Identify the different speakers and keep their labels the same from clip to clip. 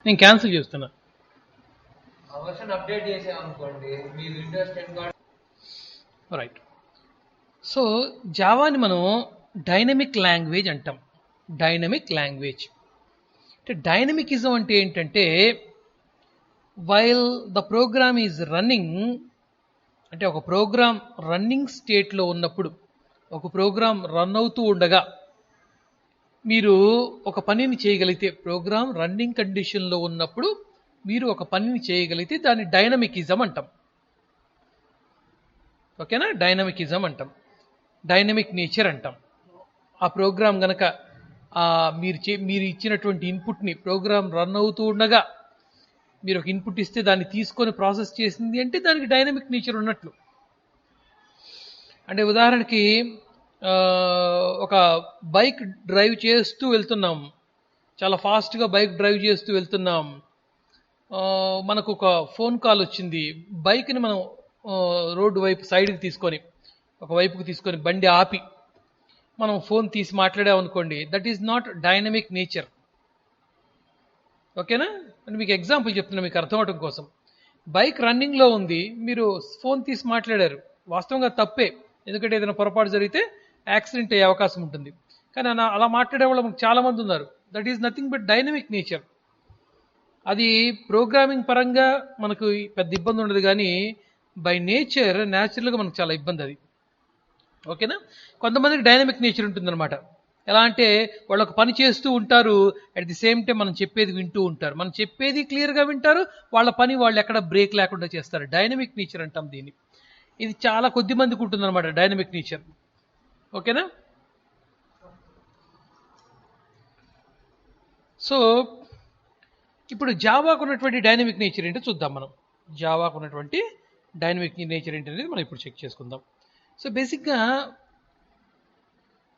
Speaker 1: నేను క్యాన్సిల్ చేస్తున్నా.
Speaker 2: Version update చేసామనుకోండి మీ విండోస్ 10 కార్డ్.
Speaker 1: రైట్. సో జావాని మనం డైనమిక్ లాంగ్వేజ్ అంటాం. డైనమిక్ లాంగ్వేజ్ అంటే డైనమికిజం అంటే ఏంటంటే while the program is running, అంటే ఒక ప్రోగ్రామ్ రన్నింగ్ స్టేట్లో ఉన్నప్పుడు, ఒక ప్రోగ్రామ్ రన్ అవుతూ ఉండగా మీరు ఒక పనిని చేయగలిగితే, ప్రోగ్రామ్ రన్నింగ్ కండిషన్లో ఉన్నప్పుడు మీరు ఒక పనిని చేయగలిగితే దాన్ని డైనమికిజం అంటాం. ఓకేనా? డైనమికిజం అంటాం, డైనమిక్ నేచర్ అంటాం. ఆ ప్రోగ్రామ్ గనక మీరు ఇచ్చినటువంటి ఇన్పుట్ని ప్రోగ్రామ్ రన్ అవుతూ ఉండగా మీరు ఒక ఇన్పుట్ ఇస్తే దాన్ని తీసుకొని ప్రాసెస్ చేసింది అంటే దానికి డైనమిక్ నేచర్ ఉన్నట్లు. అంటే ఉదాహరణకి ఒక బైక్ డ్రైవ్ చేస్తూ వెళ్తున్నాం, చాలా ఫాస్ట్గా బైక్ డ్రైవ్ చేస్తూ వెళ్తున్నాం, మనకు ఒక ఫోన్ కాల్ వచ్చింది. బైక్ని మనం రోడ్డు వైపు సైడ్కి తీసుకొని, ఒక వైపుకి తీసుకొని బండి ఆపి మనం ఫోన్ తీసి మాట్లాడామనుకోండి, that is not dynamic nature. ఓకేనా? అని మీకు ఎగ్జాంపుల్ చెప్తున్నా మీకు అర్థం అవడం కోసం. బైక్ రన్నింగ్లో ఉంది, మీరు ఫోన్ తీసి మాట్లాడారు, వాస్తవంగా తప్పే, ఎందుకంటే ఏదైనా పొరపాటు జరిగితే యాక్సిడెంట్ అయ్యే అవకాశం ఉంటుంది. కానీ అలా మాట్లాడే వాళ్ళు మనకు చాలా మంది ఉన్నారు. That is nothing but dynamic nature. అది ప్రోగ్రామింగ్ పరంగా మనకు పెద్ద ఇబ్బంది ఉండదు, కానీ బై నేచర్ న్యాచురల్గా మనకు చాలా ఇబ్బంది అది. ఓకేనా? కొంతమందికి డైనమిక్ నేచర్ ఉంటుందన్నమాట. ఎలా అంటే వాళ్ళు ఒక పని చేస్తూ ఉంటారు, అట్ ది సేమ్ టైం మనం చెప్పేది వింటూ ఉంటారు. మనం చెప్పేది క్లియర్గా వింటారు, వాళ్ళ పని వాళ్ళు ఎక్కడ బ్రేక్ లేకుండా చేస్తారు. డైనమిక్ నేచర్ అంటాం దీన్ని. ఇది చాలా కొద్ది మందికి ఉంటుందన్నమాట డైనమిక్ నేచర్. ఓకేనా? సో ఇప్పుడు జావాకు ఉన్నటువంటి డైనమిక్ నేచర్ ఏంటో చూద్దాం మనం. జావాకు ఉన్నటువంటి డైనమిక్ నేచర్ ఏంటి అనేది మనం ఇప్పుడు చెక్ చేసుకుందాం. సో బేసిక్గా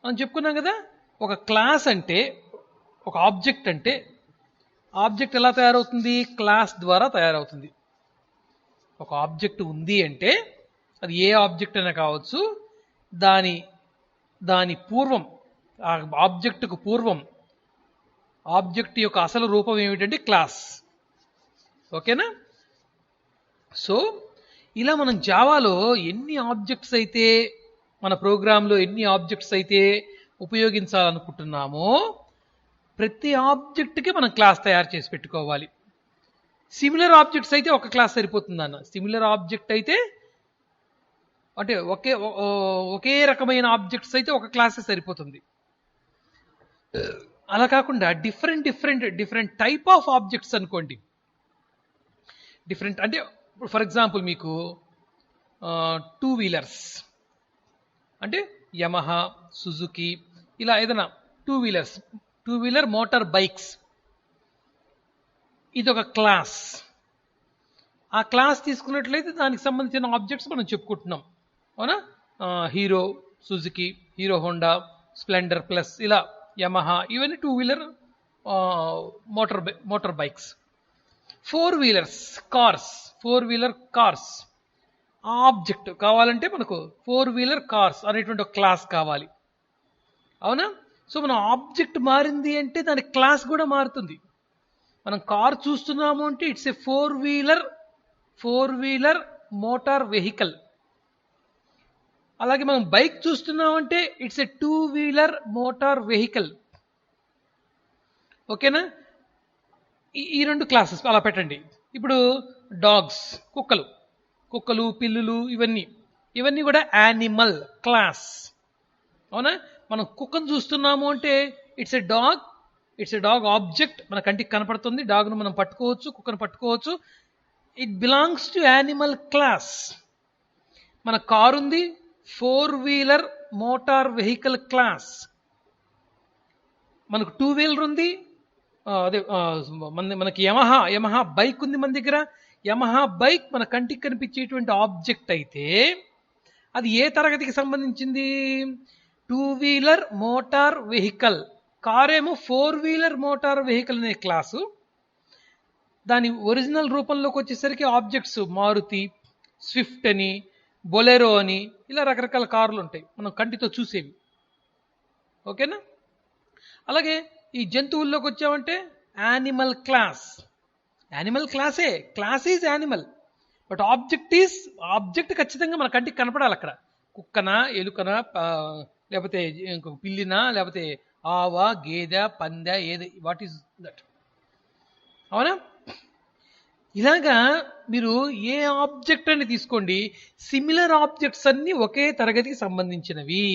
Speaker 1: మనం చెప్పుకున్నాం కదా, ఒక క్లాస్ అంటే, ఒక ఆబ్జెక్ట్ అంటే, ఆబ్జెక్ట్ ఎలా తయారవుతుంది? క్లాస్ ద్వారా తయారవుతుంది. ఒక ఆబ్జెక్ట్ ఉంది అంటే అది ఏ ఆబ్జెక్ట్ అయినా కావచ్చు, దాని పూర్వం, ఆ ఆబ్జెక్టుకు పూర్వం ఆబ్జెక్ట్ యొక్క అసలు రూపం ఏమిటంటే క్లాస్. ఓకేనా? సో ఇలా మనం జావాలో ఎన్ని ఆబ్జెక్ట్స్ అయితే, మన ప్రోగ్రాంలో ఎన్ని ఆబ్జెక్ట్స్ అయితే ఉపయోగించాలనుకుంటున్నామో ప్రతి ఆబ్జెక్ట్కి మనం క్లాస్ తయారు చేసి పెట్టుకోవాలి. సిమిలర్ ఆబ్జెక్ట్స్ అయితే ఒక క్లాస్ సరిపోతుందన్న. సిమిలర్ ఆబ్జెక్ట్ అయితే అంటే ఒకే రకమైన ఆబ్జెక్ట్స్ అయితే ఒక క్లాసే సరిపోతుంది. అలా కాకుండా డిఫరెంట్ టైప్ ఆఫ్ ఆబ్జెక్ట్స్ అనుకోండి. డిఫరెంట్ అంటే ఫర్ ఎగ్జాంపుల్ మీకు 2 వీలర్స్ అంటే యమహా, సుజుకి, ఇలా ఏదైనా 2 వీలర్ మోటార్ బైక్స్, ఇది ఒక క్లాస్. ఆ క్లాస్ తీసుకున్నట్లయితే దానికి సంబంధించిన ఆబ్జెక్ట్స్ మనం చెప్పుకుంటున్నాం, అవునా? Hero, Suzuki, hero Honda, Splendor plus, ఇలా యమహా, ఇవన్నీ 2 wheeler motor bikes. 4 wheeler cars object కావాలంటే మనకు 4 వీలర్ కార్స్ అనేటువంటి ఒక క్లాస్ కావాలి, అవునా? సో మనం ఆబ్జెక్ట్ మారింది అంటే దాని క్లాస్ కూడా మారుతుంది. మనం కార్ చూస్తున్నాము అంటే it's a 4 wheeler motor vehicle. అలాగే మనం బైక్ చూస్తున్నామంటే it's a 2 wheeler motor vehicle. ఓకేనా? ఈ 2 క్లాసెస్ అలా పెట్టండి. ఇప్పుడు డాగ్స్, కుక్కలు, పిల్లులు, ఇవన్నీ కూడా యానిమల్ క్లాస్, అవునా? మనం కుక్కను చూస్తున్నాము అంటే ఇట్స్ ఎ డాగ్ ఆబ్జెక్ట్, మన కంటికి కనపడుతుంది. డాగ్ను మనం పట్టుకోవచ్చు, కుక్కను పట్టుకోవచ్చు. It belongs to animal class. మన కారు ఉంది, 4 వీలర్ మోటార్ వెహికల్ క్లాస్. మనకు 2 వీలర్ ఉంది, మనకి యమహా బైక్ ఉంది మన దగ్గర. యమహా బైక్ మన కంటికి కనిపించేటువంటి ఆబ్జెక్ట్ అయితే అది ఏ తరగతికి సంబంధించింది? 2 వీలర్ మోటార్ వెహికల్. కారేమో 4 వీలర్ మోటార్ వెహికల్ అనే క్లాసు. దాని ఒరిజినల్ రూపంలోకి వచ్చేసరికి ఆబ్జెక్ట్స్ మారుతి, స్విఫ్ట్ అని, బొలెరో అని, ఇలా రకరకాల కార్లు ఉంటాయి మనం కంటితో చూసేవి. ఓకేనా? అలాగే ఈ జంతువుల్లోకి వచ్చామంటే animal class. Animal class is animal, but object ఖచ్చితంగా మన కంటికి కనపడాలి అక్కడ. కుక్కనా, ఎలుకనా, లేకపోతే ఇంకొక పిల్లినా, లేకపోతే ఆవా, గేదె, పందె, ఏది, వాట్ ఈస్ దట్? అవునా? ఇలాగా మీరు ఏ ఆబ్జెక్ట్ అని తీసుకోండి, సిమిలర్ ఆబ్జెక్ట్స్ అన్ని ఒకే తరగతికి సంబంధించినవి.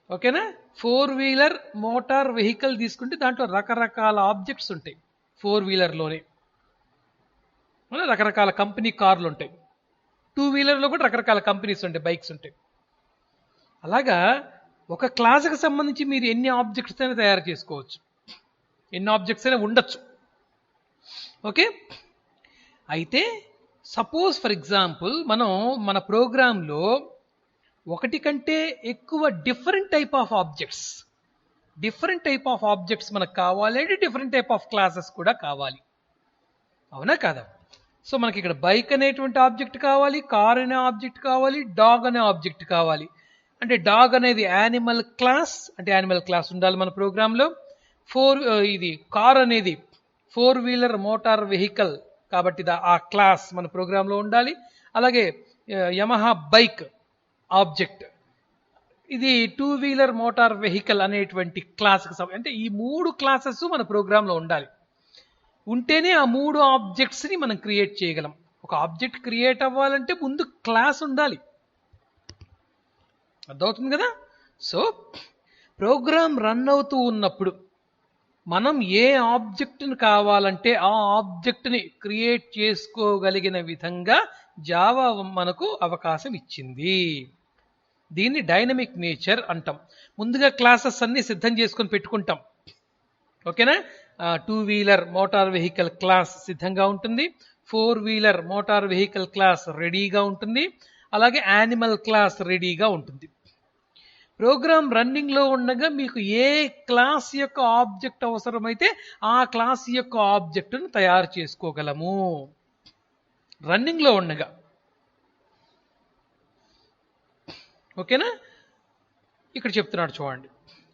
Speaker 1: ఓకేనా? 4-వీలర్ మోటార్ వెహికల్ తీసుకుంటే దాంట్లో రకరకాల ఆబ్జెక్ట్స్ ఉంటాయి. 4-వీలర్లోనే రకరకాల కంపెనీ కార్లు ఉంటాయి. 2-వీలర్లో కూడా రకరకాల కంపెనీస్ ఉంటాయి, బైక్స్ ఉంటాయి. అలాగా ఒక క్లాసుకు సంబంధించి మీరు ఎన్ని ఆబ్జెక్ట్స్ అయినా తయారు చేసుకోవచ్చు, ఎన్ని ఆబ్జెక్ట్స్ అయినా ఉండొచ్చు. ఓకే? అయితే సపోజ్ ఫర్ ఎగ్జాంపుల్ మనం మన ప్రోగ్రాంలో ఒకటి కంటే ఎక్కువ డిఫరెంట్ టైప్ ఆఫ్ ఆబ్జెక్ట్స్ మనకు కావాలి అంటే డిఫరెంట్ టైప్ ఆఫ్ క్లాసెస్ కూడా కావాలి. అవునా కాదా? సో మనకి ఇక్కడ బైక్ అనేటువంటి ఆబ్జెక్ట్ కావాలి, కార్ అనే ఆబ్జెక్ట్ కావాలి, డాగ్ అనే ఆబ్జెక్ట్ కావాలి. అంటే డాగ్ అనేది యానిమల్ క్లాస్, అంటే యానిమల్ క్లాస్ ఉండాలి మన ప్రోగ్రాంలో. ఇది కార్ అనేది 4-వీలర్ మోటార్ వెహికల్ కాబట్టి ఆ క్లాస్ మన ప్రోగ్రాంలో ఉండాలి. అలాగే యమహా బైక్ ఆబ్జెక్ట్, ఇది 2-వీలర్ మోటార్ వెహికల్ అనేటువంటి క్లాస్కి అంటే ఈ 3 క్లాసెస్ మన ప్రోగ్రాంలో ఉండాలి. ఉంటేనే ఆ 3 ఆబ్జెక్ట్స్ని మనం క్రియేట్ చేయగలం. ఒక ఆబ్జెక్ట్ క్రియేట్ అవ్వాలంటే ముందు క్లాస్ ఉండాలి. అర్థమవుతుంది కదా? సో ప్రోగ్రామ్ రన్ అవుతూ ఉన్నప్పుడు మనం ఏ ఆబ్జెక్ట్ని కావాలంటే ఆ ఆబ్జెక్ట్ని క్రియేట్ చేసుకోగలిగిన విధంగా జావా మనకు అవకాశం ఇచ్చింది. దీన్ని డైనమిక్ నేచర్ అంటాం. ముందుగా క్లాసెస్ అన్ని సిద్ధం చేసుకొని పెట్టుకుంటాం. ఓకేనా? 2-వీలర్ మోటార్ వెహికల్ క్లాస్ సిద్ధంగా ఉంటుంది, 4-వీలర్ మోటార్ వెహికల్ క్లాస్ రెడీగా ఉంటుంది, అలాగే యానిమల్ క్లాస్ రెడీగా ఉంటుంది. ప్రోగ్రామ్ రన్నింగ్ లో ఉండగా మీకు ఏ క్లాస్ యొక్క ఆబ్జెక్ట్ అవసరమైతే ఆ క్లాస్ యొక్క ఆబ్జెక్టును తయారు చేసుకోగలము రన్నింగ్ లో ఉండగా. ఓకేనా? ఇక్కడ చెప్తున్నాడు చూడండి,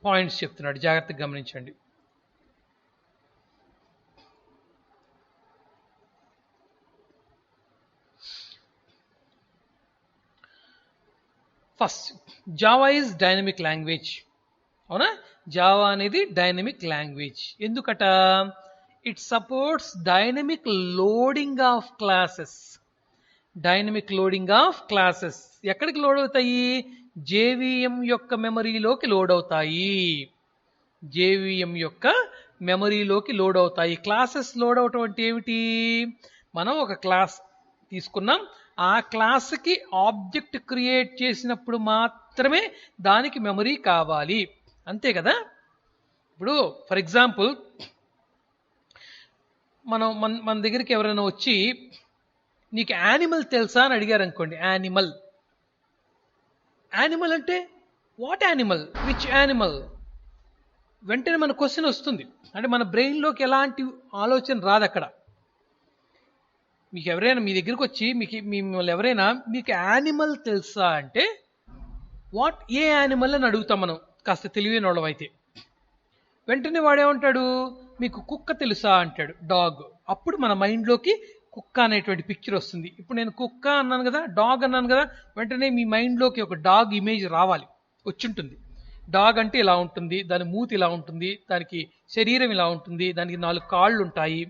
Speaker 1: పాయింట్స్ చెప్తున్నాడు, జాగ్రత్తగా గమనించండి. First, Java is dynamic language. అవునా? జావా అనేది డైనమిక్ లాంగ్వేజ్. ఎందుకట? It supports dynamic loading of classes. Dynamic loading of classes ఎక్కడికి లోడ్ అవుతాయి? జేవిఎం యొక్క మెమరీలోకి లోడ్ అవుతాయి. జేవిఎం యొక్క మెమరీలోకి లోడ్ అవుతాయి. క్లాసెస్ లోడ్ అవటం అంటే ఏమిటి? మనం ఒక క్లాస్ తీసుకున్నాం, ఆ క్లాస్కి ఆబ్జెక్ట్ క్రియేట్ చేసినప్పుడు మాత్రమే దానికి మెమరీ కావాలి, అంతే కదా? ఇప్పుడు ఫర్ ఎగ్జాంపుల్ మన దగ్గరికి ఎవరైనా వచ్చి నీకు యానిమల్ తెలుసా అని అడిగారు అనుకోండి. యానిమల్ అంటే వాట్ యానిమల్, విచ్ యానిమల్, వెంటనే మన క్వశ్చన్ వస్తుంది. అంటే మన బ్రెయిన్లోకి ఎలాంటి ఆలోచన రాదు అక్కడ. మీకు ఎవరైనా మీ దగ్గరికి వచ్చి మిమ్మల్ని ఎవరైనా మీకు యానిమల్ తెలుసా అంటే ఏ యానిమల్ అని అడుగుతాం మనం, కాస్త తెలివైన వాళ్ళం అయితే. వెంటనే వాడేమంటాడు? మీకు కుక్క తెలుసా అంటాడు, డాగ్. అప్పుడు మన మైండ్లోకి కుక్క అనేటువంటి పిక్చర్ వస్తుంది. ఇప్పుడు నేను కుక్క అన్నాను కదా, డాగ్ అన్నాను కదా, వెంటనే మీ మైండ్లోకి ఒక డాగ్ ఇమేజ్ రావాలి, వచ్చింటుంది. డాగ్ అంటే ఇలా ఉంటుంది, దాని మూతి ఇలా ఉంటుంది, దానికి శరీరం ఇలా ఉంటుంది, దానికి 4 కాళ్ళు ఉంటాయి.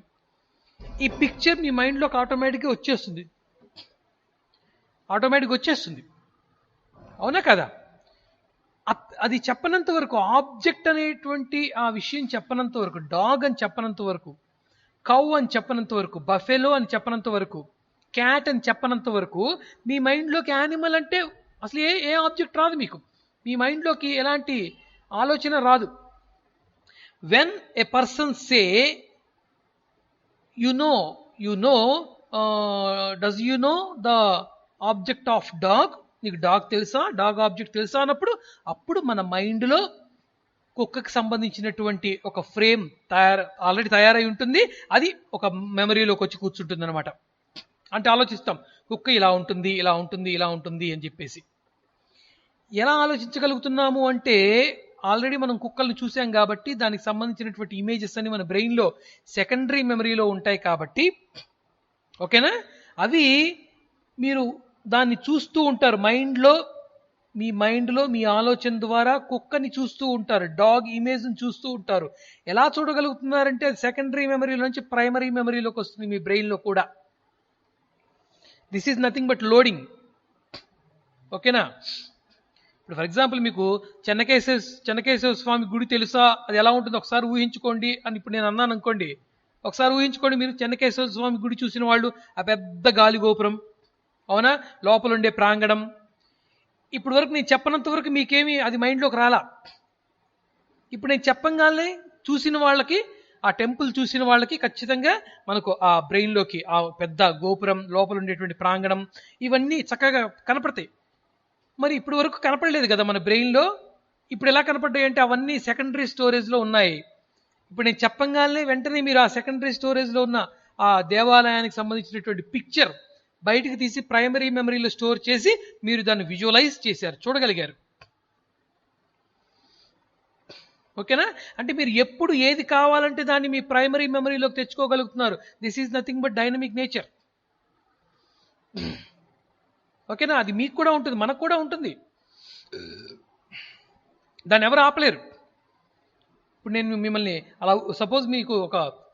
Speaker 1: ఈ పిక్చర్ మీ మైండ్లోకి ఆటోమేటిక్గా వచ్చేస్తుంది. అవునా కదా? అది చెప్పనంత వరకు, ఆబ్జెక్ట్ అనేటువంటి ఆ విషయం చెప్పనంత వరకు, డాగ్ అని చెప్పనంత వరకు, కౌ అని చెప్పనంత వరకు, బఫెలో అని చెప్పనంత వరకు, క్యాట్ అని చెప్పనంత వరకు మీ మైండ్లోకి యానిమల్ అంటే అసలు ఏ ఆబ్జెక్ట్ రాదు. మీకు మీ మైండ్లోకి ఎలాంటి ఆలోచన రాదు. When a person say you know does you know the object of dog, నీకు డాగ్ తెలుసా, డాగ్ ఆబ్జెక్ట్ తెలుసా అన్నప్పుడు అప్పుడు మన మైండ్లో కుక్కకి సంబంధించినటువంటి ఒక ఫ్రేమ్ ఆల్రెడీ తయారై ఉంటుంది. అది ఒక మెమరీలోకి వచ్చి కూర్చుంటుంది అనమాట. అంటే ఆలోచిస్తాం, కుక్క ఇలా ఉంటుంది, ఇలా ఉంటుంది, ఇలా ఉంటుంది అని చెప్పేసి. ఎలా ఆలోచించగలుగుతున్నాము అంటే ఆల్రెడీ మనం కుక్కల్ని చూసాం కాబట్టి దానికి సంబంధించినటువంటి ఇమేజెస్ అన్ని మన బ్రెయిన్లో సెకండరీ మెమరీలో ఉంటాయి కాబట్టి, ఓకేనా, అవి మీరు దాన్ని చూస్తూ ఉంటారు మీ మైండ్లో మీ ఆలోచన ద్వారా కుక్కని చూస్తూ ఉంటారు, డాగ్ ఇమేజ్ని చూస్తూ ఉంటారు. ఎలా చూడగలుగుతున్నారంటే అది సెకండరీ మెమరీలో నుంచి ప్రైమరీ మెమరీలోకి వస్తుంది మీ బ్రెయిన్లో కూడా. This is nothing but loading. ఓకేనా? ఇప్పుడు ఫర్ ఎగ్జాంపుల్ మీకు చెన్నకేశవ స్వామి గుడి తెలుసా, అది ఎలా ఉంటుందో ఒకసారి ఊహించుకోండి అని ఇప్పుడు నేను అన్నాను అనుకోండి. ఒకసారి ఊహించుకోండి, మీరు చెన్నకేశవ స్వామి గుడి చూసిన వాళ్ళు, ఆ పెద్ద గాలి గోపురం, అవునా, లోపల ఉండే ప్రాంగణం. ఇప్పుడు వరకు నేను చెప్పనంత వరకు మీకేమి అది మైండ్లోకి రాలా. ఇప్పుడు నేను చెప్పంగానే చూసిన వాళ్ళకి, ఆ టెంపుల్ చూసిన వాళ్ళకి ఖచ్చితంగా మనకు ఆ బ్రెయిన్లోకి ఆ పెద్ద గోపురం, లోపల ఉండేటువంటి ప్రాంగణం, ఇవన్నీ చక్కగా కనపడతాయి. మరి ఇప్పుడు వరకు కనపడలేదు కదా మన బ్రెయిన్లో. ఇప్పుడు ఎలా కనపడ్డాయి అంటే అవన్నీ సెకండరీ స్టోరేజ్లో ఉన్నాయి. ఇప్పుడు నేను చెప్పంగానే వెంటనే మీరు ఆ సెకండరీ స్టోరేజ్లో ఉన్న ఆ దేవాలయానికి సంబంధించినటువంటి పిక్చర్ బయటికి తీసి ప్రైమరీ మెమరీలో స్టోర్ చేసి మీరు దాన్ని విజువలైజ్ చేశారు, చూడగలిగారు. ఓకేనా? అంటే మీరు ఎప్పుడు ఏది కావాలంటే దాన్ని మీ ప్రైమరీ మెమరీలోకి తెచ్చుకోగలుగుతున్నారు. This is nothing but dynamic nature. ఓకేనా? అది మీకు కూడా ఉంటుంది, మనకు కూడా ఉంటుంది, దాన్ని ఎవరు ఆపలేరు. ఇప్పుడు నేను మిమ్మల్ని అలా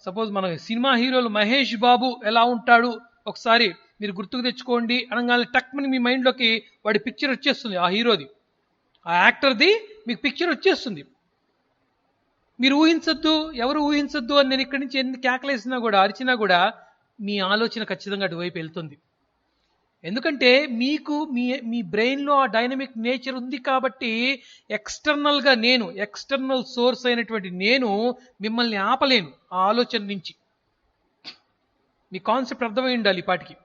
Speaker 1: సపోజ్ మన సినిమా హీరోలు మహేష్ బాబు ఎలా ఉంటాడు ఒకసారి మీరు గుర్తుకు తెచ్చుకోండి అనగానే టక్మని మీ మైండ్లోకి వాడి పిక్చర్ వచ్చేస్తుంది, ఆ హీరోది, ఆ యాక్టర్ది మీకు పిక్చర్ వచ్చేస్తుంది. మీరు ఊహించొద్దు, ఎవరు ఊహించొద్దు అని నేను ఇక్కడి నుంచి ఎన్ని కేకలేసినా కూడా, అరిచినా కూడా మీ ఆలోచన ఖచ్చితంగా అటువైపు వెళ్తుంది. ఎందుకంటే మీకు మీ బ్రెయిన్లో ఆ డైనమిక్ నేచర్ ఉంది కాబట్టి ఎక్స్టర్నల్గా ఎక్స్టర్నల్ సోర్స్ అయినటువంటి నేను మిమ్మల్ని ఆపలేను ఆ ఆలోచన నుంచి. మీ కాన్సెప్ట్ అర్థమై ఉండాలి ఈ పాటికి.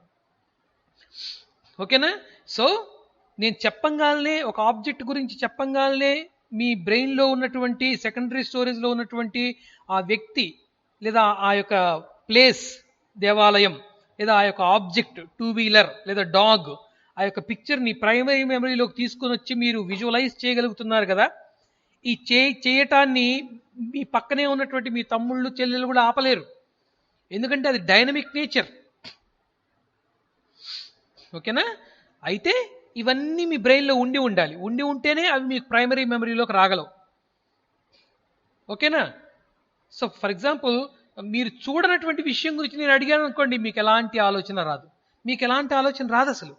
Speaker 1: ఓకేనా? సో నేను చెప్పంగానే, ఒక ఆబ్జెక్ట్ గురించి చెప్పంగానే మీ బ్రెయిన్లో ఉన్నటువంటి సెకండరీ స్టోరేజ్లో ఉన్నటువంటి ఆ వ్యక్తి లేదా ఆ యొక్క ప్లేస్, దేవాలయం, లేదా ఆ యొక్క ఆబ్జెక్ట్, 2-వీలర్ లేదా డాగ్, ఆ యొక్క పిక్చర్ని ప్రైమరీ మెమరీలోకి తీసుకొని వచ్చి మీరు విజువలైజ్ చేయగలుగుతున్నారు కదా. ఈ చేయటాన్ని మీ పక్కనే ఉన్నటువంటి మీ తమ్ముళ్ళు చెల్లెలు కూడా ఆపలేరు, ఎందుకంటే అది డైనమిక్ నేచర్. ఓకేనా? అయితే ఇవన్నీ మీ బ్రెయిన్లో ఉండాలి, ఉంటేనే అవి మీకు ప్రైమరీ మెమరీలోకి రాగలవు. ఓకేనా? సో ఫర్ ఎగ్జాంపుల్ మీరు చూడనటువంటి విషయం గురించి నేను అడిగాను అనుకోండి, మీకు ఎలాంటి ఆలోచన రాదు. మీకు ఎలాంటి ఆలోచన రాదు అసలు.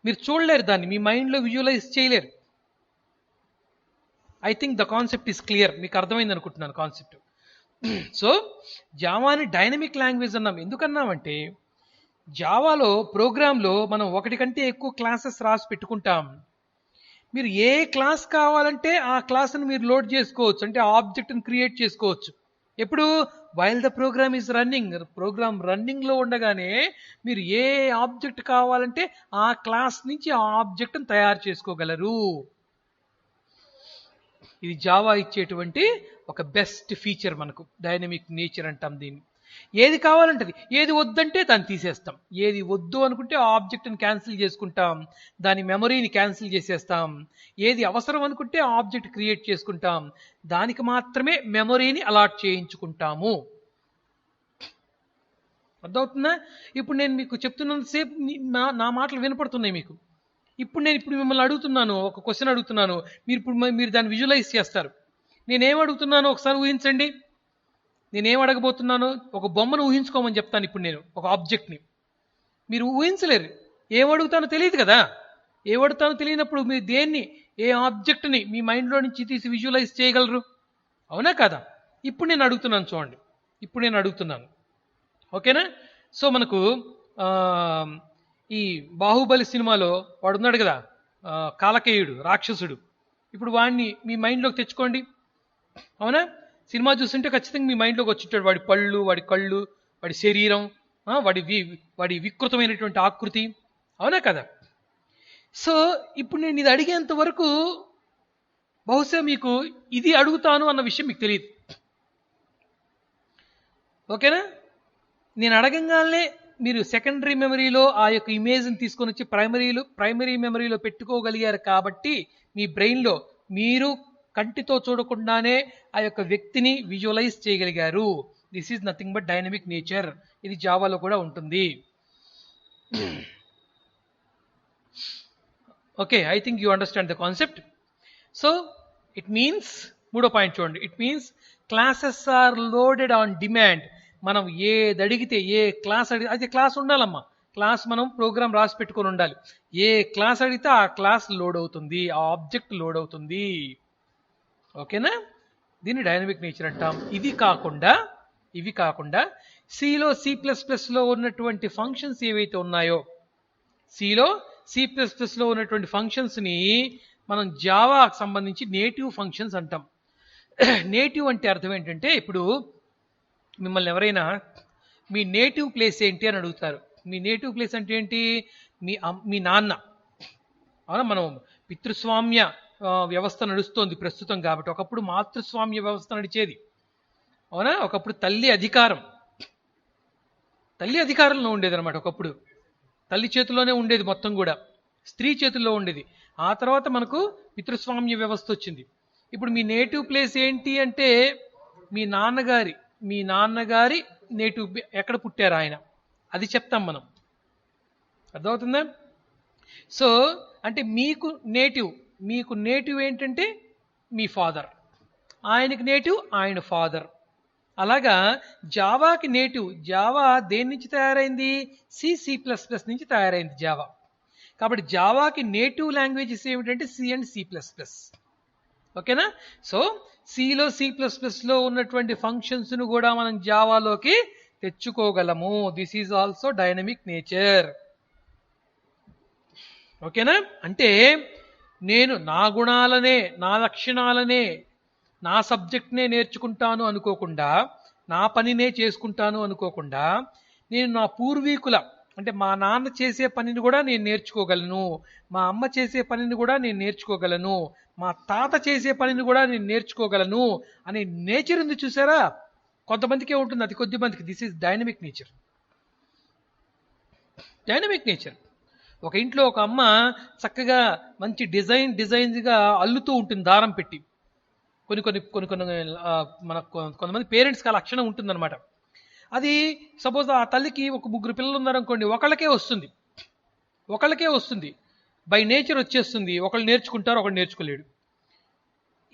Speaker 1: మీరు చూడలేరు, దాన్ని మీ మైండ్లో విజువలైజ్ చేయలేరు. I think the concept is clear. మీకు అర్థమైంది అనుకుంటున్నాను కాన్సెప్ట్. సో జావాని డైనమిక్ లాంగ్వేజ్ అన్నాం. ఎందుకన్నామంటే జావాలో ప్రోగ్రాంలో మనం ఒకటి కంటే ఎక్కువ క్లాసెస్ రాసి పెట్టుకుంటాం. మీరు ఏ క్లాస్ కావాలంటే ఆ క్లాస్ని మీరు లోడ్ చేసుకోవచ్చు, అంటే ఆ ఆబ్జెక్ట్ని క్రియేట్ చేసుకోవచ్చు. ఎప్పుడు? While the program is running. Program రన్నింగ్లో ఉండగానే మీరు ఏ ఆబ్జెక్ట్ కావాలంటే ఆ క్లాస్ నుంచి ఆ ఆబ్జెక్ట్ని తయారు చేసుకోగలరు. ఇది జావా ఇచ్చేటువంటి ఒక బెస్ట్ ఫీచర్ మనకు. డైనమిక్ నేచర్ అంటాం దీన్ని. ఏది కావాలంటే ఏది వద్దంటే దాన్ని తీసేస్తాం, ఏది వద్దు అనుకుంటే ఆ ఆబ్జెక్ట్ని క్యాన్సిల్ చేసుకుంటాం, దాని మెమరీని క్యాన్సిల్ చేసేస్తాం. ఏది అవసరం అనుకుంటే ఆ ఆబ్జెక్ట్ క్రియేట్ చేసుకుంటాం, దానికి మాత్రమే మెమరీని అలాట్ చేయించుకుంటాము. అర్థమవుతుందా? ఇప్పుడు నేను మీకు చెప్తున్నంతసేపు నా మాటలు వినపడుతున్నాయి మీకు. ఇప్పుడు మిమ్మల్ని అడుగుతున్నాను, ఒక క్వశ్చన్ అడుగుతున్నాను, మీరు దాన్ని విజువలైజ్ చేస్తారు. నేనేం అడుగుతున్నానో ఒకసారి ఊహించండి. నేనేం అడగబోతున్నానో ఒక బొమ్మను ఊహించుకోమని చెప్తాను ఇప్పుడు నేను, ఒక ఆబ్జెక్ట్ని. మీరు ఊహించలేరు, ఏం అడుగుతానో తెలియదు కదా. ఏం అడుగుతానో తెలియనప్పుడు మీరు ఏ ఆబ్జెక్ట్ని మీ మైండ్లో నుంచి తీసి విజువలైజ్ చేయగలరు? అవునా కదా? ఇప్పుడు నేను అడుగుతున్నాను చూడండి, ఇప్పుడు నేను అడుగుతున్నాను. ఓకేనా? సో మనకు ఈ బాహుబలి సినిమాలో వాడు ఉన్నాడు కదా, కాలకేయుడు, రాక్షసుడు. ఇప్పుడు వాడిని మీ మైండ్లోకి తెచ్చుకోండి. అవునా? సినిమా చూస్తుంటే ఖచ్చితంగా మీ మైండ్లోకి వచ్చింటాడు. వాడి పళ్ళు, వాడి కళ్ళు, వాడి శరీరం, వాడి వికృతమైనటువంటి ఆకృతి. అవునా కదా? సో ఇప్పుడు నేను ఇది అడిగేంత వరకు బహుశా మీకు ఇది అడుగుతాను అన్న విషయం మీకు తెలియదు. ఓకేనా? నేను అడగంగానే మీరు సెకండరీ మెమరీలో ఆ యొక్క ఇమేజ్ని తీసుకొని వచ్చి ప్రైమరీ మెమరీలో పెట్టుకోగలిగారు కాబట్టి మీ బ్రెయిన్లో మీరు కంటితో చూడకుండానే ఆ యొక్క వ్యక్తిని విజువలైజ్ చేయగలిగారు. This is nothing but dynamic nature. ఇది జావాలో కూడా ఉంటుంది. Okay, I think you understand the concept. So it means, మూడో పాయింట్ చూడండి, it means classes are loaded on demand. మనం ఏది అడిగితే, ఏ క్లాస్ అడిగితే, అయితే క్లాస్ ఉండాలమ్మా, క్లాస్ మనం ప్రోగ్రామ్ రాసి పెట్టుకొని ఉండాలి. ఏ క్లాస్ అడిగితే ఆ క్లాస్ లోడ్ అవుతుంది, ఆ ఆబ్జెక్ట్ లోడ్ అవుతుంది. ఓకేనా? దీన్ని డైనమిక్ నేచర్ అంటాం. ఇవి కాకుండా సిలో C++లో ఉన్నటువంటి ఫంక్షన్స్ ఏవైతే ఉన్నాయో, సిలో C++లో ఉన్నటువంటి ఫంక్షన్స్ని మనం జావాకు సంబంధించి నేటివ్ ఫంక్షన్స్ అంటాం. నేటివ్ అంటే అర్థం ఏంటంటే, ఇప్పుడు మిమ్మల్ని ఎవరైనా మీ నేటివ్ ప్లేస్ ఏంటి అని అడుగుతారు. మీ నేటివ్ ప్లేస్ అంటే ఏంటి? మీ నాన్న. అవునా? మనం పితృస్వామ్య వ్యవస్థ నడుస్తోంది ప్రస్తుతం కాబట్టి, ఒకప్పుడు మాతృస్వామ్య వ్యవస్థ నడిచేది. అవునా? ఒకప్పుడు తల్లి అధికారంలో ఉండేది అనమాట. ఒకప్పుడు తల్లి చేతిలోనే ఉండేది మొత్తం కూడా, స్త్రీ చేతుల్లో ఉండేది. ఆ తర్వాత మనకు పితృస్వామ్య వ్యవస్థ వచ్చింది. ఇప్పుడు మీ నేటివ్ ప్లేస్ ఏంటి అంటే, మీ నాన్నగారి నేటివ్ ఎక్కడ పుట్టారు ఆయన, అది చెప్తాం మనం. అర్థమవుతుందా? సో అంటే మీకు నేటివ్ ఏంటంటే మీ ఫాదర్, ఆయనకి నేటివ్ ఆయన ఫాదర్. అలాగా జావాకి నేటివ్, జావా దేని నుంచి తయారైంది? C++ నుంచి తయారైంది జావా. కాబట్టి జావాకి నేటివ్ లాంగ్వేజెస్ ఏమిటంటే C అండ్ C++. ఓకేనా? సో సిలో C++లో ఉన్నటువంటి ఫంక్షన్స్ను కూడా మనం జావాలోకి తెచ్చుకోగలము. This is also dynamic nature. ఓకేనా? అంటే నేను నా గుణాలనే, నా లక్షణాలనే, నా సబ్జెక్ట్నే నేర్చుకుంటాను అనుకోకుండా, నా పనినే చేసుకుంటాను అనుకోకుండా, నేను నా పూర్వీకుల, అంటే మా నాన్న చేసే పనిని కూడా నేను నేర్చుకోగలను, మా అమ్మ చేసే పనిని కూడా నేను నేర్చుకోగలను, మా తాత చేసే పనిని కూడా నేను నేర్చుకోగలను అనే నేచర్ ఉంది చూసారా? కొంతమందికే ఉంటుంది, అది కొద్ది మందికి. దిస్ ఈజ్ డైనమిక్ నేచర్. Dynamic nature. ఒక ఇంట్లో ఒక అమ్మ చక్కగా మంచి డిజైన్స్గా అల్లుతూ ఉంటుంది దారం పెట్టి. కొన్ని మన కొంతమంది పేరెంట్స్కి ఆ లక్షణం ఉంటుందన్నమాట. అది సపోజ్ ఆ తల్లికి ఒక 3 పిల్లలు ఉన్నారనుకోండి, ఒకళ్ళకే వస్తుంది, బై నేచర్ వచ్చేస్తుంది. ఒకళ్ళు నేర్చుకుంటారు, ఒకళ్ళు నేర్చుకోలేడు.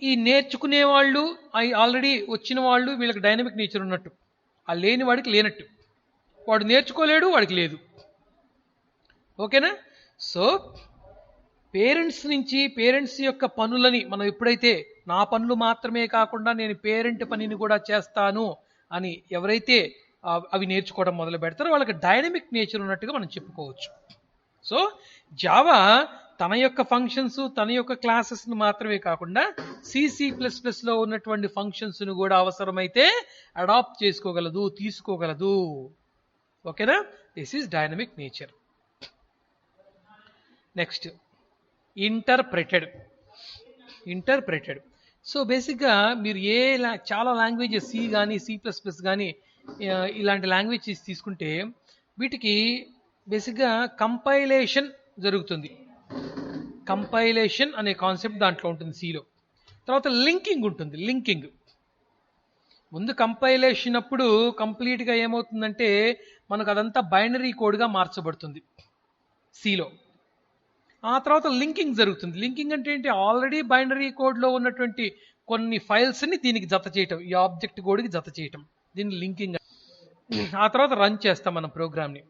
Speaker 1: ఈ నేర్చుకునే వాళ్ళు, ఆల్రెడీ వచ్చిన వాళ్ళు, వీళ్ళకి డైనమిక్ నేచర్ ఉన్నట్టు, ఆ లేని వాడికి లేనట్టు. వాడు నేర్చుకోలేడు, వాడికి లేదు. ఓకేనా? సో పేరెంట్స్ యొక్క పనులని మనం ఎప్పుడైతే, నా పనులు మాత్రమే కాకుండా నేను పేరెంట్ పనిని కూడా చేస్తాను అని ఎవరైతే అవి నేర్చుకోవడం మొదలు పెడతారో వాళ్ళకి డైనమిక్ నేచర్ ఉన్నట్టుగా మనం చెప్పుకోవచ్చు. సో జావా తన యొక్క ఫంక్షన్స్, తన యొక్క క్లాసెస్ను మాత్రమే కాకుండా C++లో ఉన్నటువంటి ఫంక్షన్స్ను కూడా అవసరమైతే అడాప్ట్ చేసుకోగలదు, తీసుకోగలదు. ఓకేనా? దిస్ ఈజ్ డైనమిక్ నేచర్. Next, interpreted. సో బేసిక్గా మీరు చాలా లాంగ్వేజెస్, C కానీ C++ కానీ ఇలాంటి లాంగ్వేజెస్ తీసుకుంటే వీటికి బేసిక్గా కంపైలేషన్ జరుగుతుంది. కంపైలేషన్ అనే కాన్సెప్ట్ దాంట్లో ఉంటుంది సిలో. తర్వాత లింకింగ్ ఉంటుంది. ముందు కంపైలేషన్ అప్పుడు కంప్లీట్గా ఏమవుతుందంటే మనకు అదంతా బైనరీ కోడ్గా మార్చబడుతుంది సిలో. ఆ తర్వాత లింకింగ్ జరుగుతుంది. లింకింగ్ అంటే ఏంటి? ఆల్రెడీ బైనరీ కోడ్లో ఉన్నటువంటి కొన్ని ఫైల్స్ని దీనికి జత చేయటం, ఈ ఆబ్జెక్ట్ కోడ్కి జత చేయటం, దీన్ని లింకింగ్. ఆ తర్వాత రన్ చేస్తాం మనం ప్రోగ్రామ్ని.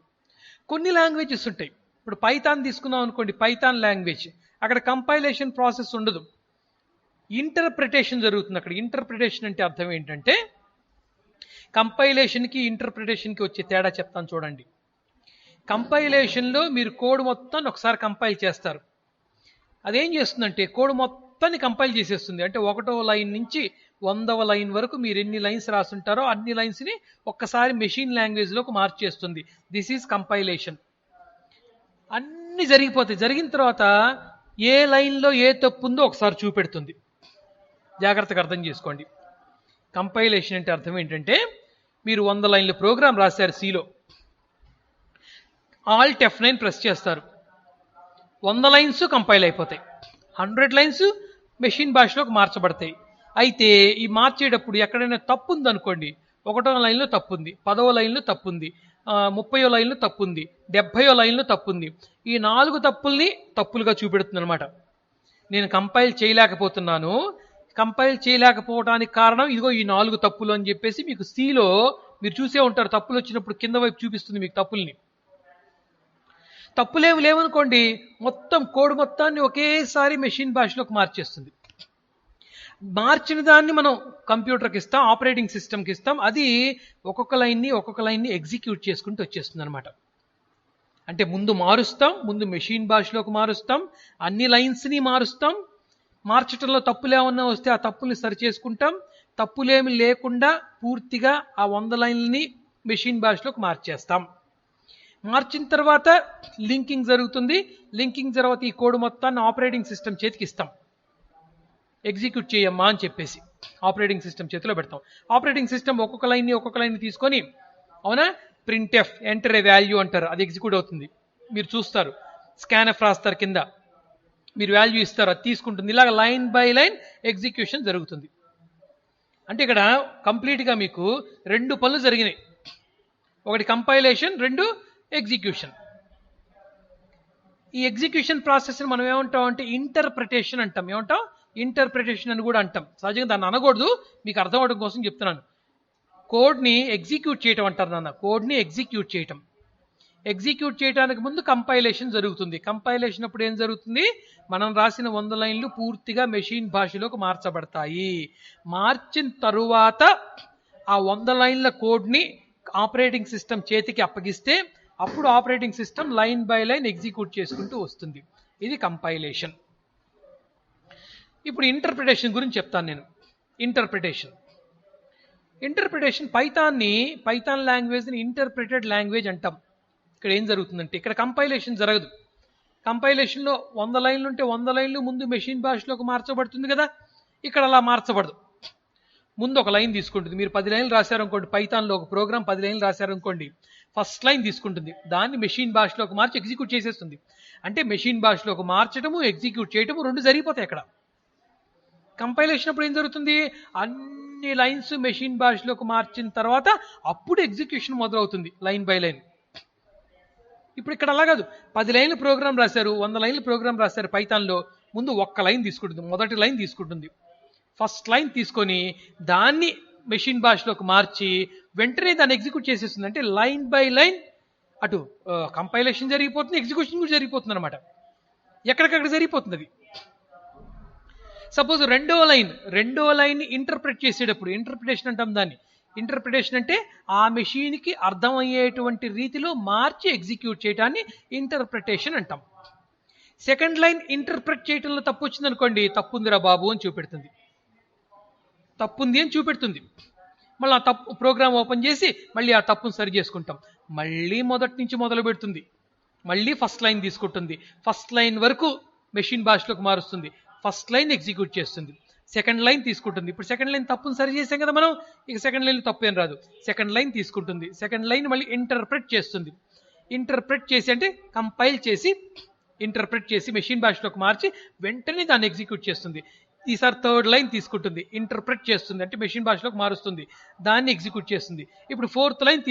Speaker 1: కొన్ని లాంగ్వేజెస్ ఉంటాయి. ఇప్పుడు పైథాన్ తీసుకున్నాం అనుకోండి, పైథాన్ లాంగ్వేజ్, అక్కడ కంపైలేషన్ ప్రాసెస్ ఉండదు, ఇంటర్ప్రిటేషన్ జరుగుతుంది అక్కడ. ఇంటర్ప్రిటేషన్ అంటే అర్థం ఏంటంటే, కంపైలేషన్కి ఇంటర్ప్రిటేషన్కి వచ్చే తేడా చెప్తాను చూడండి. కంపైలేషన్లో మీరు కోడ్ మొత్తాన్ని ఒకసారి కంపైల్ చేస్తారు. అదేం చేస్తుందంటే కోడ్ మొత్తాన్ని కంపైల్ చేసేస్తుంది. అంటే 1వ లైన్ నుంచి 100వ లైన్ వరకు మీరు ఎన్ని లైన్స్ రాస్తుంటారో అన్ని లైన్స్ని ఒక్కసారి మెషిన్ లాంగ్వేజ్లోకి మార్చేస్తుంది. This is compilation. అన్ని జరిగిపోతాయి. జరిగిన తర్వాత ఏ లైన్లో ఏ తప్పు ఉందో ఒకసారి చూపెడుతుంది. జాగ్రత్తగా అర్థం చేసుకోండి. కంపైలేషన్ అంటే అర్థం ఏంటంటే, మీరు 100 లైన్ల ప్రోగ్రామ్ రాశారు సిలో, Alt F9 ప్రెస్ చేస్తారు, 100 లైన్స్ కంపైల్ అయిపోతాయి. 100 లైన్స్ మెషిన్ భాషలోకి మార్చబడతాయి. అయితే ఈ మార్చేటప్పుడు ఎక్కడైనా తప్పు ఉందనుకోండి, 1వ లైన్లో తప్పుంది, 10వ లైన్లో తప్పుంది, 30వ లైన్లో తప్పుంది, 70వ లైన్లో తప్పుంది, ఈ 4 తప్పుల్ని తప్పులుగా చూపెడుతుంది అనమాట. నేను కంపైల్ చేయలేకపోతున్నాను, కంపైల్ చేయలేకపోవడానికి కారణం ఇదిగో ఈ 4 తప్పులు అని చెప్పేసి మీకు సిలో మీరు చూసే ఉంటారు. తప్పులు వచ్చినప్పుడు కింద వైపు చూపిస్తుంది మీకు తప్పుల్ని. తప్పులేమి లేవనుకోండి, మొత్తం కోడ్ మొత్తాన్ని ఒకేసారి మెషిన్ భాషలోకి మార్చేస్తుంది. మార్చిన దాన్ని మనం కంప్యూటర్కి ఇస్తాం, ఆపరేటింగ్ సిస్టమ్కి ఇస్తాం, అది ఒక్కొక్క లైన్ని ఎగ్జిక్యూట్ చేసుకుంటూ వచ్చేస్తుంది అనమాట. అంటే ముందు మారుస్తాం, ముందు మెషిన్ భాషలోకి మారుస్తాం, అన్ని లైన్స్ని మారుస్తాం, మార్చటంలో తప్పులు ఏమన్నా వస్తే ఆ తప్పుల్ని సరి చేసుకుంటాం, తప్పులేమి లేకుండా పూర్తిగా ఆ 100 లైన్లని మెషిన్ భాషలోకి మార్చేస్తాం. మార్చిన తర్వాత లింకింగ్ జరుగుతుంది. లింకింగ్ తర్వాత ఈ కోడ్ మొత్తాన్ని ఆపరేటింగ్ సిస్టమ్ చేతికి ఇస్తాం, ఎగ్జిక్యూట్ చేయమ్మా అని చెప్పేసి ఆపరేటింగ్ సిస్టమ్ చేతిలో పెడతాం. ఆపరేటింగ్ సిస్టమ్ ఒక్కొక్క లైన్ని తీసుకొని, అవునా, ప్రింట్ఎఫ్ ఎంటర్ ఏ వాల్యూ అంటారు, అది ఎగ్జిక్యూట్ అవుతుంది. మీరు చూస్తారు, స్కాన్ఎఫ్ రాస్తారు, కింద మీరు వాల్యూ ఇస్తారు, అది తీసుకుంటుంది. ఇలాగ లైన్ బై లైన్ ఎగ్జిక్యూషన్ జరుగుతుంది. అంటే ఇక్కడ కంప్లీట్గా మీకు 2 పనులు జరిగినాయి, ఒకటి కంపైలేషన్, 2 ఎగ్జిక్యూషన్. ఈ ఎగ్జిక్యూషన్ ప్రాసెస్ని మనం ఏమంటాం అంటే ఇంటర్ప్రిటేషన్ అంటాం. ఏమంటాం? ఇంటర్ప్రిటేషన్ అని కూడా అంటాం. సహజంగా దాన్ని అనకూడదు, మీకు అర్థం అవడం కోసం చెప్తున్నాను. కోడ్ని ఎగ్జిక్యూట్ చేయటం అంటారు నాన్న, కోడ్ని ఎగ్జిక్యూట్ చేయటం. ఎగ్జిక్యూట్ చేయడానికి ముందు కంపైలేషన్ జరుగుతుంది. కంపైలేషన్ అప్పుడు ఏం జరుగుతుంది? మనం రాసిన 100 లైన్లు పూర్తిగా మెషిన్ భాషలోకి మార్చబడతాయి. మార్చిన తరువాత ఆ 100 లైన్ల కోడ్ని ఆపరేటింగ్ సిస్టమ్ చేతికి అప్పగిస్తే అప్పుడు operating system line by line execute చేసుకుంటూ వస్తుంది. ఇది కంపైలేషన్. ఇప్పుడు ఇంటర్ప్రిటేషన్ గురించి చెప్తాను నేను. ఇంటర్ప్రిటేషన్ పైథాన్ లాంగ్వేజ్ని ఇంటర్ప్రిటెడ్ లాంగ్వేజ్ అంటాం. ఇక్కడ ఏం జరుగుతుందంటే, ఇక్కడ కంపైలేషన్ జరగదు. కంపైలేషన్లో 100 లైన్లు ఉంటే 100 లైన్లు ముందు మెషిన్ భాషలోకి మార్చబడుతుంది కదా, ఇక్కడ అలా మార్చబడదు. ముందు ఒక లైన్ తీసుకుంటుంది. మీరు 10 లైన్లు రాశారనుకోండి, పైథాన్లో ఒక ప్రోగ్రామ్ 10 లైన్లు రాశారనుకోండి, ఫస్ట్ లైన్ తీసుకుంటుంది, దాన్ని మెషిన్ భాషలోకి మార్చి ఎగ్జిక్యూట్ చేసేస్తుంది. అంటే మెషిన్ భాషలోకి మార్చడము, ఎగ్జిక్యూట్ చేయటము 2 జరిగిపోతాయి అక్కడ. కంపైలేషన్ అప్పుడు ఏం జరుగుతుంది? అన్ని లైన్స్ మెషిన్ భాషలోకి మార్చిన తర్వాత అప్పుడు ఎగ్జిక్యూషన్ మొదలవుతుంది లైన్ బై లైన్. ఇప్పుడు ఇక్కడ అలా కాదు, 10 లైన్లు ప్రోగ్రామ్ రాశారు, 100 లైన్లు ప్రోగ్రామ్ రాశారు పైథాన్లో, ముందు ఒక్క లైన్ తీసుకుంటుంది, మొదటి లైన్ తీసుకుంటుంది. ఫస్ట్ లైన్ తీసుకొని దాన్ని మెషిన్ భాషలోకి మార్చి వెంటనే దాన్ని ఎగ్జిక్యూట్ చేసేస్తుంది. అంటే లైన్ బై లైన్ అటు కంపైలేషన్ జరిగిపోతుంది, ఎగ్జిక్యూషన్ కూడా జరిగిపోతుంది అనమాట. ఎక్కడికక్కడ జరిగిపోతుంది అది. సపోజ్ రెండవ లైన్ ఇంటర్ప్రిట్ చేసేటప్పుడు, ఇంటర్ప్రిటేషన్ అంటాం దాన్ని. ఇంటర్ప్రిటేషన్ అంటే ఆ మెషిన్కి అర్థమయ్యేటువంటి రీతిలో మార్చి ఎగ్జిక్యూట్ చేయడాన్ని ఇంటర్ప్రిటేషన్ అంటాం. సెకండ్ లైన్ ఇంటర్ప్రిట్ చేయడంలో తప్పు వచ్చింది అనుకోండి, తప్పుందిరా బాబు అని చూపెడుతుంది, తప్పుంది అని చూపెడుతుంది. మళ్ళీ ఆ తప్పు ప్రోగ్రామ్ ఓపెన్ చేసి మళ్ళీ ఆ తప్పును సరి చేసుకుంటాం. మళ్ళీ మొదటి నుంచి మొదలు పెడుతుంది, మళ్ళీ ఫస్ట్ లైన్ తీసుకుంటుంది, ఫస్ట్ లైన్ వరకు మెషిన్ భాషలోకి మారుస్తుంది, ఫస్ట్ లైన్ ఎగ్జిక్యూట్ చేస్తుంది, సెకండ్ లైన్ తీసుకుంటుంది. ఇప్పుడు సెకండ్ లైన్ తప్పును సరి చేసాం కదా మనం, ఇక సెకండ్ లైన్ తప్పు ఏం రాదు. సెకండ్ లైన్ తీసుకుంటుంది, సెకండ్ లైన్ మళ్ళీ ఇంటర్ప్రిట్ చేస్తుంది. ఇంటర్ప్రిట్ చేసి అంటే కంపైల్ చేసి, ఇంటర్ప్రిట్ చేసి మెషిన్ భాషలోకి మార్చి వెంటనే దాన్ని ఎగ్జిక్యూట్ చేస్తుంది. ఈసారి థర్డ్ లైన్ తీసుకుంటుంది, ఇంటర్ప్రిట్ చేస్తుంది, అంటే మెషిన్ భాషలోకి మారుస్తుంది, దాన్ని ఎగ్జిక్యూట్ చేస్తుంది. ఇప్పుడు ఫోర్త్ లైన్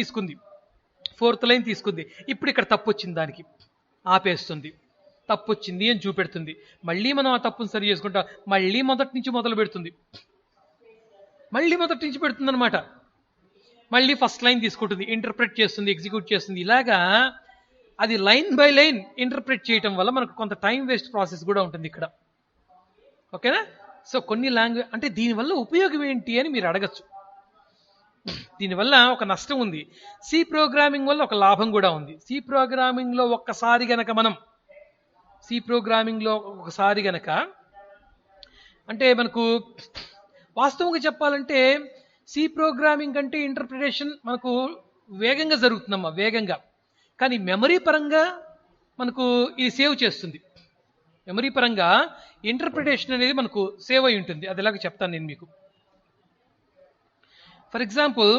Speaker 1: తీసుకుంది, ఇప్పుడు ఇక్కడ తప్పు వచ్చింది, దానికి ఆపేస్తుంది, తప్పు వచ్చింది అని చూపెడుతుంది. మళ్ళీ మనం ఆ తప్పును సరి చేసుకుంటాం, మళ్ళీ మొదటి నుంచి మొదలు పెడుతుంది, మళ్ళీ మొదటి నుంచి పెడుతుంది అనమాట. మళ్ళీ ఫస్ట్ లైన్ తీసుకుంటుంది, ఇంటర్ప్రిట్ చేస్తుంది, ఎగ్జిక్యూట్ చేస్తుంది. ఇలాగా అది లైన్ బై లైన్ ఇంటర్ప్రిట్ చేయటం వల్ల మనకు కొంత టైం వేస్ట్ ప్రాసెస్ కూడా ఉంటుంది ఇక్కడ. ఓకేనా? సో కొన్ని లాంగ్వేజ్ అంటే దీనివల్ల ఉపయోగం ఏంటి అని మీరు అడగచ్చు. దీనివల్ల ఒక నష్టం ఉంది, సి ప్రోగ్రామింగ్ వల్ల ఒక లాభం కూడా ఉంది. సి ప్రోగ్రామింగ్లో ఒక్కసారి గనక అంటే మనకు వాస్తవంగా చెప్పాలంటే సి ప్రోగ్రామింగ్ అంటే ఇంటర్ప్రిటేషన్ మనకు వేగంగా జరుగుతుందమ్మా, వేగంగా. కానీ మెమరీ పరంగా మనకు ఇది సేవ్ చేస్తుంది. మెమరీ పరంగా ఇంటర్ప్రిటేషన్ అనేది మనకు సేవ్ అయి ఉంటుంది. అది ఎలాగో చెప్తాను నేను మీకు. ఫర్ ఎగ్జాంపుల్,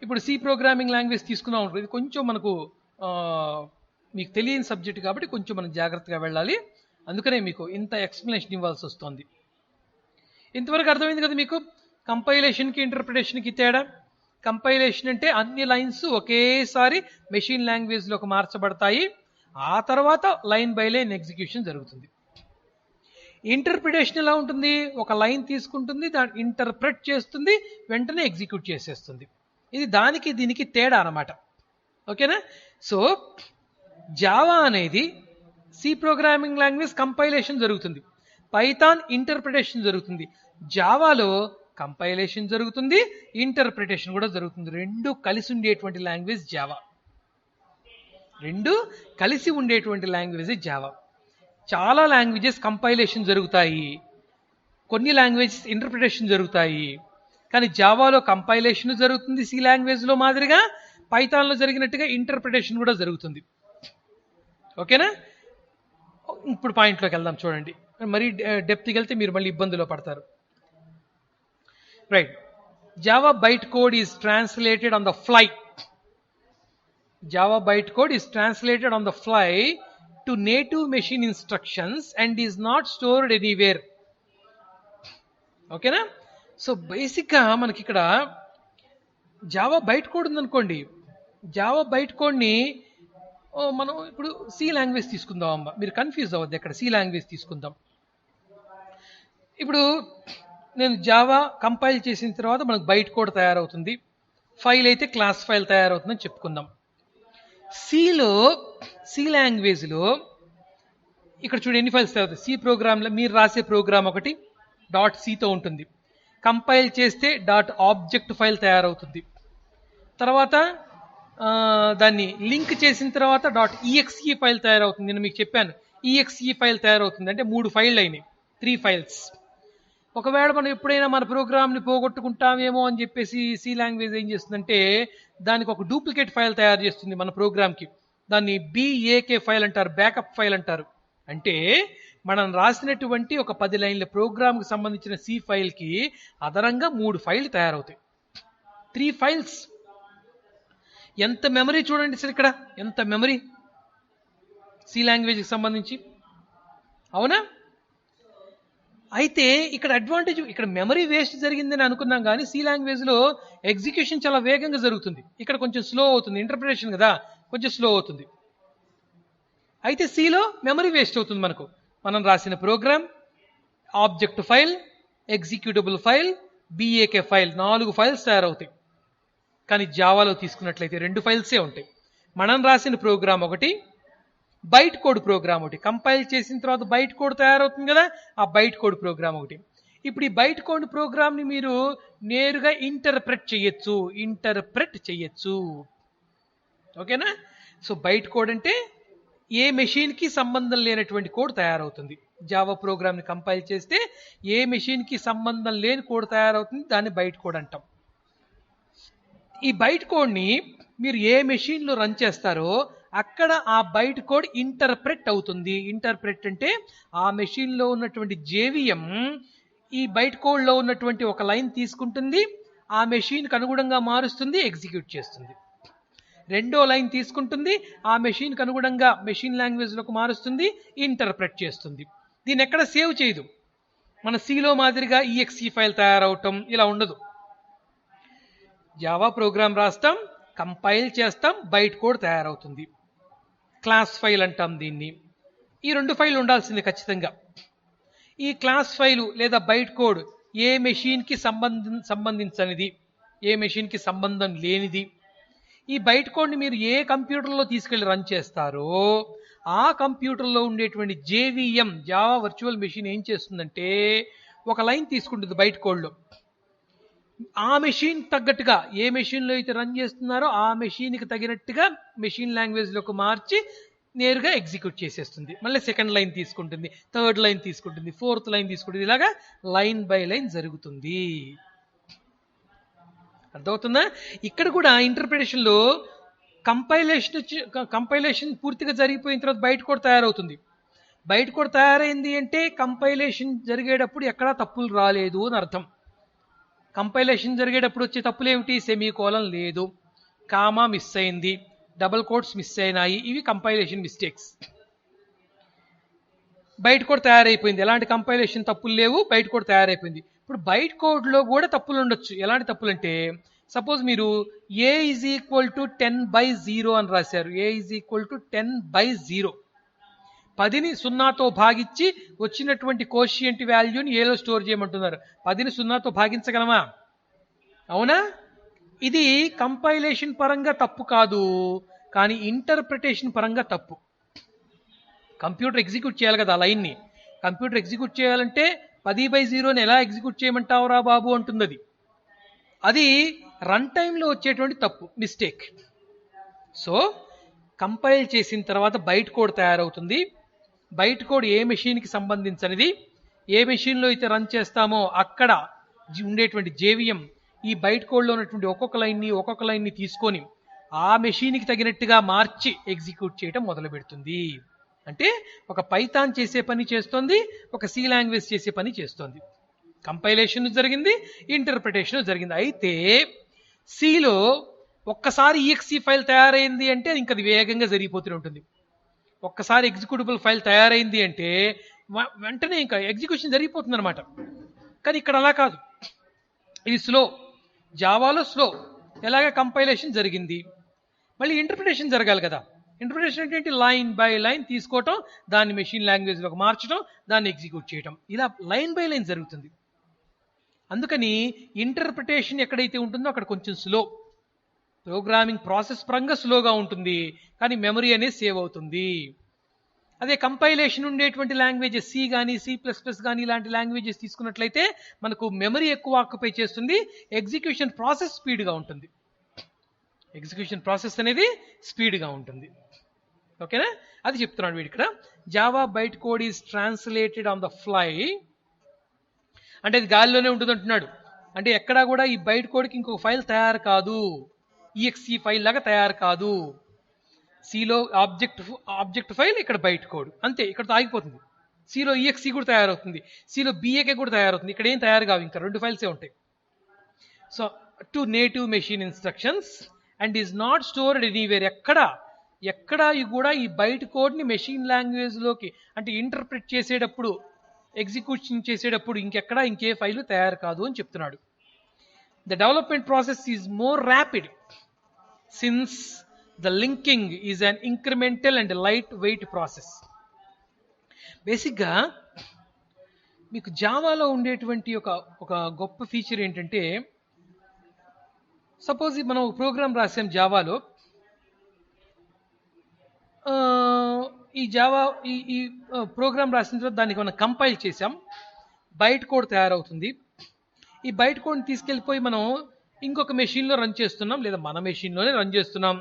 Speaker 1: ఇప్పుడు సి ప్రోగ్రామింగ్ లాంగ్వేజ్ తీసుకున్నాం, ఇది కొంచెం మనకు మీకు తెలియని సబ్జెక్ట్ కాబట్టి కొంచెం మనం జాగ్రత్తగా వెళ్ళాలి. అందుకనే మీకు ఇంత ఎక్స్ప్లెనేషన్ ఇవ్వాల్సి వస్తుంది. ఇంతవరకు అర్థమైంది కదా మీకు కంపైలేషన్కి ఇంటర్ప్రిటేషన్కి తేడా? కంపైలేషన్ అంటే అన్ని లైన్స్ ఒకేసారి మెషిన్ లాంగ్వేజ్లోకి మార్చబడతాయి, ఆ తర్వాత లైన్ బై లైన్ ఎగ్జిక్యూషన్ జరుగుతుంది. ఇంటర్ప్రిటేషన్ ఎలా ఉంటుంది? ఒక లైన్ తీసుకుంటుంది, దాన్ని ఇంటర్ప్రెట్ చేస్తుంది, వెంటనే ఎగ్జిక్యూట్ చేసేస్తుంది. ఇది దానికి దీనికి తేడా అన్నమాట. ఓకేనా? సో జావా అనేది సి ప్రోగ్రామింగ్ లాంగ్వేజ్ కంపైలేషన్ జరుగుతుంది, పైథాన్ ఇంటర్ప్రిటేషన్ జరుగుతుంది. జావాలో కంపైలేషన్ జరుగుతుంది, ఇంటర్ప్రిటేషన్ కూడా జరుగుతుంది. రెండు కలిసి ఉండేటువంటి లాంగ్వేజ్ జావా. రెండు కలిసి ఉండేటువంటి లాంగ్వేజ్ జావా. చాలా లాంగ్వేజెస్ కంపైలేషన్ జరుగుతాయి, కొన్ని లాంగ్వేజెస్ ఇంటర్ప్రిటేషన్ జరుగుతాయి. కానీ జావాలో కంపైలేషన్ జరుగుతుంది సి లాంగ్వేజ్లో మాదిరిగా, పైథాన్లో జరిగినట్టుగా ఇంటర్ప్రిటేషన్ కూడా జరుగుతుంది. ఓకేనా? ఇప్పుడు పాయింట్లోకి వెళ్దాం. చూడండి, మరీ డెప్త్కి వెళ్తే మీరు మళ్ళీ ఇబ్బందులో పడతారు. Right. Java byte code is translated on the fly. Java bytecode is translated on the fly to native machine instructions and is not stored anywhere. ఓకేనా? సో బేసిక్గా మనకి ఇక్కడ జావా బైట్ కోడ్ ఉందనుకోండి, జావా బైట్ కోడ్ని మనం ఇప్పుడు C language తీసుకుందాం అమ్మ, మీరు కన్ఫ్యూజ్ అవ్వద్దు. ఎక్కడ సి లాంగ్వేజ్ తీసుకుందాం. ఇప్పుడు నేను జావా కంపైల్ చేసిన తర్వాత మనకు బైట్ కోడ్ తయారవుతుంది, ఫైల్ అయితే క్లాస్ ఫైల్ తయారవుతుందని చెప్పుకుందాం. సిలో, సి లాంగ్వేజ్లో ఇక్కడ చూడండి ఎన్ని ఫైల్స్ తయారవుతాయి. సి ప్రోగ్రామ్లో మీరు రాసే ప్రోగ్రామ్ ఒకటి డాట్ సితో ఉంటుంది, కంపైల్ చేస్తే డాట్ ఆబ్జెక్ట్ ఫైల్ తయారవుతుంది, తర్వాత దాన్ని లింక్ చేసిన తర్వాత డాట్ ఈఎక్స్ఈ ఫైల్ తయారవుతుంది. నేను మీకు చెప్పాను ఈఎక్స్ఈ ఫైల్ తయారవుతుంది అంటే 3 ఫైళ్ళు అయినాయి, 3 ఫైల్స్. ఒకవేళ మనం ఎప్పుడైనా మన ప్రోగ్రామ్ని పోగొట్టుకుంటామేమో అని చెప్పేసి సి లాంగ్వేజ్ ఏం చేస్తుందంటే దానికి ఒక డూప్లికేట్ ఫైల్ తయారు చేస్తుంది మన ప్రోగ్రామ్కి. దాన్ని బిఏకే ఫైల్ అంటారు, బ్యాకప్ ఫైల్ అంటారు. అంటే మనం రాసినటువంటి ఒక 10 లైన్ల ప్రోగ్రామ్కి సంబంధించిన సి ఫైల్కి అదనంగా 3 ఫైళ్ళు తయారవుతాయి, 3 ఫైల్స్. ఎంత మెమరీ చూడండి సార్, ఇక్కడ ఎంత మెమరీ సి లాంగ్వేజ్కి సంబంధించి, అవునా? అయితే ఇక్కడ అడ్వాంటేజ్, ఇక్కడ మెమరీ వేస్ట్ జరిగిందని అనుకున్నాం కానీ సి లాంగ్వేజ్లో ఎగ్జిక్యూషన్ చాలా వేగంగా జరుగుతుంది, ఇక్కడ కొంచెం స్లో అవుతుంది. ఇంటర్ప్రిటేషన్ కదా, కొంచెం స్లో అవుతుంది. అయితే సిలో మెమరీ వేస్ట్ అవుతుంది మనకు. మనం రాసిన program, object file, executable file, BAK file, 4 files తయారవుతాయి. కానీ జావాలో తీసుకున్నట్లయితే 2 ఫైల్సే ఉంటాయి. మనం రాసిన ప్రోగ్రామ్ ఒకటి, బైట్ కోడ్ ప్రోగ్రామ్ ఒకటి. కంపైల్ చేసిన తర్వాత బైట్ కోడ్ తయారవుతుంది కదా, ఆ బైట్ కోడ్ ప్రోగ్రామ్ ఒకటి. ఇప్పుడు ఈ బైట్ కోడ్ ప్రోగ్రామ్ని మీరు నేరుగా ఇంటర్ప్రెట్ చేయొచ్చు. ఓకేనా? సో బైట్ కోడ్ అంటే ఏ మెషిన్కి సంబంధం లేనటువంటి కోడ్ తయారవుతుంది. జావా ప్రోగ్రామ్ని కంపైల్ చేస్తే ఏ మెషిన్కి సంబంధం లేని కోడ్ తయారవుతుంది, దాన్ని బైట్ కోడ్ అంటాం. ఈ బైట్ కోడ్ని మీరు ఏ మెషిన్లో రన్ చేస్తారో అక్కడ ఆ బైట్ కోడ్ ఇంటర్ప్రెట్ అవుతుంది. ఇంటర్ప్రెట్ అంటే ఆ మెషిన్లో ఉన్నటువంటి జేవిఎం ఈ బైట్ కోడ్లో ఉన్నటువంటి ఒక లైన్ తీసుకుంటుంది, ఆ మెషిన్కి అనుగుణంగా మారుస్తుంది, ఎగ్జిక్యూట్ చేస్తుంది. రెండో లైన్ తీసుకుంటుంది, ఆ మెషిన్కి అనుగుణంగా మెషిన్ లాంగ్వేజ్లోకి మారుస్తుంది, ఇంటర్ప్రెట్ చేస్తుంది. దీన్ని ఎక్కడ సేవ్ చేయదు. మన సిలో మాదిరిగా ఈఎక్స్ఈ ఫైల్ తయారవటం ఇలా ఉండదు. జావా ప్రోగ్రామ్ రాస్తాం, కంపైల్ చేస్తాం, బైట్ కోడ్ తయారవుతుంది, క్లాస్ ఫైల్ అంటాం దీన్ని. ఈ 2 ఫైళ్ళు ఉండాల్సింది ఖచ్చితంగా. ఈ క్లాస్ ఫైలు లేదా బైట్ కోడ్ ఏ మెషిన్కి సంబంధించనిది, ఏ మెషిన్కి సంబంధం లేనిది. ఈ బైట్ కోడ్ని మీరు ఏ కంప్యూటర్లో తీసుకెళ్లి రన్ చేస్తారో ఆ కంప్యూటర్లో ఉండేటువంటి జేవిఎం, జావా వర్చువల్ మెషిన్ ఏం చేస్తుందంటే ఒక లైన్ తీసుకుంటుంది బైట్ కోడ్లో, ఆ మెషిన్ తగ్గట్టుగా ఏ మెషిన్లో అయితే రన్ చేస్తున్నారో ఆ మెషిన్కి తగినట్టుగా మెషిన్ లాంగ్వేజ్లోకి మార్చి నేరుగా ఎగ్జిక్యూట్ చేసేస్తుంది. మళ్ళీ సెకండ్ లైన్ తీసుకుంటుంది, థర్డ్ లైన్ తీసుకుంటుంది, ఫోర్త్ లైన్ తీసుకుంటుంది. ఇలాగా లైన్ బై లైన్ జరుగుతుంది. అర్థమవుతుందా? ఇక్కడ కూడా ఇంటర్ప్రిటేషన్లో కంపైలేషన్ పూర్తిగా జరిగిపోయిన తర్వాత బైట్ కోడ్ తయారవుతుంది. బైట్ కోడ్ తయారైంది అంటే కంపైలేషన్ జరిగేటప్పుడు ఎక్కడా తప్పులు రాలేదు అని అర్థం. కంపైలేషన్ జరిగేటప్పుడు వచ్చే తప్పులు ఏమిటి? సెమీకోలన్ లేదు, కామా మిస్ అయింది, డబుల్ కోట్స్ మిస్ అయినాయి, ఇవి కంపైలేషన్ మిస్టేక్స్. బైట్ కోడ్ తయారైపోయింది, ఎలాంటి కంపైలేషన్ తప్పులు లేవు, బైట్ కోడ్ తయారైపోయింది. ఇప్పుడు బైట్ కోడ్లో కూడా తప్పులు ఉండొచ్చు. ఎలాంటి తప్పులు అంటే, సపోజ్ మీరు a ఈజ్ ఈక్వల్ టు 10/0 అని రాశారు. a is equal to 10/0. 10ని 0తో భాగించి వచ్చినటువంటి కోషియంట్ వాల్యూని ఏలో స్టోర్ చేయమంటున్నారు. 10ని 0తో భాగించగలమా? అవునా? ఇది కంపైలేషన్ పరంగా తప్పు కాదు, కానీ ఇంటర్ప్రిటేషన్ పరంగా తప్పు. కంప్యూటర్ ఎగ్జిక్యూట్ చేయాలి కదా ఆ లైన్ని. కంప్యూటర్ ఎగ్జిక్యూట్ చేయాలంటే 10/0ని ఎలా ఎగ్జిక్యూట్ చేయమంటావురా బాబు అంటుంది. అది రన్ టైంలో వచ్చేటువంటి తప్పు, మిస్టేక్. సో కంపైల్ చేసిన తర్వాత బైట్ కోడ్ తయారవుతుంది. బైట్ కోడ్ ఏ మెషిన్కి సంబంధించినది, ఏ మెషిన్లో అయితే రన్ చేస్తామో అక్కడ ఉండేటువంటి జేవిఎం ఈ బైట్ కోడ్లో ఉన్నటువంటి ఒక్కొక్క లైన్ని తీసుకొని ఆ మెషిన్కి తగినట్టుగా మార్చి ఎగ్జిక్యూట్ చేయటం మొదలు పెడుతుంది. అంటే ఒక పైథాన్ చేసే పని చేస్తోంది, ఒక సి లాంగ్వేజ్ చేసే పని చేస్తోంది. కంపైలేషన్ జరిగింది, ఇంటర్ప్రిటేషన్ జరిగింది. అయితే సిలో ఒక్కసారి ఈఎక్సీ ఫైల్ తయారైంది అంటే ఇంకా అది వేగంగా జరిగిపోతూనే ఉంటుంది. ఒక్కసారి ఎగ్జిక్యూటబుల్ ఫైల్ తయారైంది అంటే వెంటనే ఇంకా ఎగ్జిక్యూషన్ జరిగిపోతుంది అనమాట. కానీ ఇక్కడ అలా కాదు, ఇది స్లో. జావాలో స్లో. ఎలాగ కంపైలేషన్ జరిగింది, మళ్ళీ ఇంటర్ప్రిటేషన్ జరగాలి కదా. ఇంటర్ప్రిటేషన్ ఏంటి? లైన్ బై లైన్ తీసుకోవటం, దాన్ని మెషిన్ లాంగ్వేజ్లోకి మార్చడం, దాన్ని ఎగ్జిక్యూట్ చేయటం, ఇలా లైన్ బై లైన్ జరుగుతుంది. అందుకని ఇంటర్ప్రిటేషన్ ఎక్కడైతే ఉంటుందో అక్కడ కొంచెం స్లో. ప్రోగ్రామింగ్ ప్రాసెస్ పరంగా స్లోగా ఉంటుంది, కానీ మెమరీ అనేది సేవ్ అవుతుంది. అదే కంపైలేషన్ ఉండేటువంటి లాంగ్వేజెస్ సి కానీ C++ కానీ ఇలాంటి లాంగ్వేజెస్ తీసుకున్నట్లయితే మనకు మెమరీ ఎక్కువ ఆక్యుపై చేస్తుంది, ఎగ్జిక్యూషన్ ప్రాసెస్ స్పీడ్గా ఉంటుంది. ఎగ్జిక్యూషన్ ప్రాసెస్ అనేది స్పీడ్గా ఉంటుంది. ఓకేనా? అది చెప్తున్నాడు వీడు ఇక్కడ. Java byte code is translated on the fly. అంటే అది గాలిలోనే ఉంటుంది అంటున్నాడు. అంటే ఎక్కడా కూడా ఈ బైట్ కోడ్కి ఇంకొక ఫైల్ తయారు కాదు, ఈఎక్సీ ఫైల్ లాగా తయారు కాదు. సిలో ఆబ్జెక్ట్ ఫైల్, ఇక్కడ బైట్ కోడ్, అంతే. ఇక్కడ ఆగిపోతుంది. సిలో ఈఎక్సీ కూడా తయారవుతుంది, సిలో బిఏకే కూడా తయారవుతుంది. ఇక్కడ ఏం తయారు కావు, ఇంకా 2 ఫైల్సే ఉంటాయి. So to native machine instructions and is not stored anywhere. ఎక్కడ కూడా ఈ బైట్ కోడ్ని మెషిన్ లాంగ్వేజ్లోకి అంటే ఇంటర్ప్రిట్ చేసేటప్పుడు, ఎగ్జిక్యూషన్ చేసేటప్పుడు ఇంకే ఫైలు తయారు కాదు అని చెప్తున్నాడు. The development process is more rapid since the linking is an incremental and light weight process. బేసిక్గా మీకు జావాలో ఉండేటువంటి ఒక గొప్ప ఫీచర్ ఏంటంటే, సపోజ్ మనం ఒక ప్రోగ్రామ్ రాసాం జావాలో. ఈ జావా ఈ ప్రోగ్రామ్ రాసిన తర్వాత దానికి మనం కంపైల్ చేసాం, బైట్ కోడ్ తయారవుతుంది. ఈ బైట్ కోడ్ని తీసుకెళ్ళిపోయి మనం ఇంకొక మెషిన్లో రన్ చేస్తున్నాం, లేదా మన మెషిన్లోనే రన్ చేస్తున్నాం.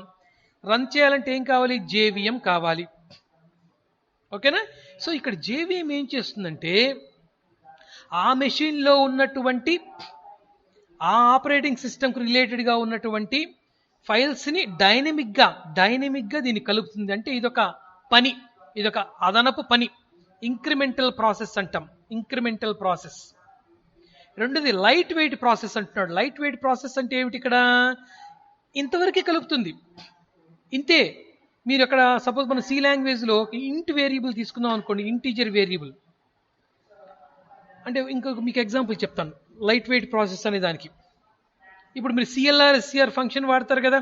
Speaker 1: రన్ చేయాలంటే ఏం కావాలి? జేవిఎం కావాలి. ఓకేనా? సో ఇక్కడ జేవిఎం ఏం చేస్తుందంటే, ఆ మెషిన్లో ఉన్నటువంటి ఆ ఆపరేటింగ్ సిస్టమ్కి రిలేటెడ్గా ఉన్నటువంటి ఫైల్స్ని డైనమిక్గా దీన్ని కలుపుతుంది. అంటే ఇదొక పని, ఇదొక అదనపు పని. ఇంక్రిమెంటల్ ప్రాసెస్ అంటాం, ఇంక్రిమెంటల్ ప్రాసెస్. రెండోది లైట్ వెయిట్ ప్రాసెస్ అంటున్నాడు. లైట్ వెయిట్ ప్రాసెస్ అంటే ఏమిటి? ఇక్కడ ఇంతవరకే కలుపుతుంది, ఇంతే. మీరు అక్కడ సపోజ్ మన సి లాంగ్వేజ్లో ఇంట్ వేరియబుల్ తీసుకుందాం అనుకోండి, ఇంటీజర్ వేరియబుల్ అంటే ఇంకొక మీకు ఎగ్జాంపుల్ చెప్తాను లైట్ వెయిట్ ప్రాసెస్ అనే దానికి. ఇప్పుడు మీరు CLR/SCR ఫంక్షన్ వాడతారు కదా,